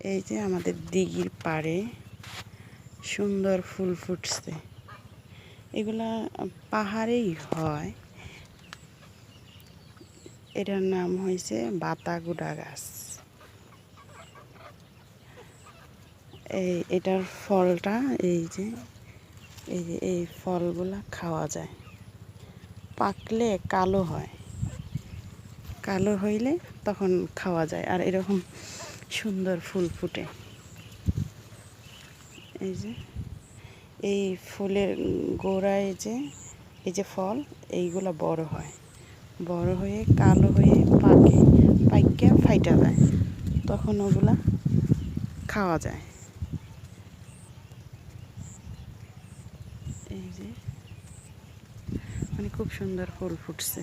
এই যে আমাদের দিঘির পাড়ে সুন্দর ফুল ফুটছে। এগুলা পাহাড়েই হয়। এটার নাম হয়েছে বাতাগুড়া গাছ। এটার ফলটা এই ফলগুলা খাওয়া যায়। পাকলে কালো হয়, কালো হইলে তখন খাওয়া যায়। আর এরকম সুন্দর ফুল ফুটে। এই ফুলের গোড়ায় এই যে ফল, এইগুলা বড় হয়, বড় হয়ে কালো হয়ে পাইকে ফাইটা যায়, তখন ওগুলা খাওয়া যায়। এই যে মানে খুব সুন্দর ফুল ফুটছে।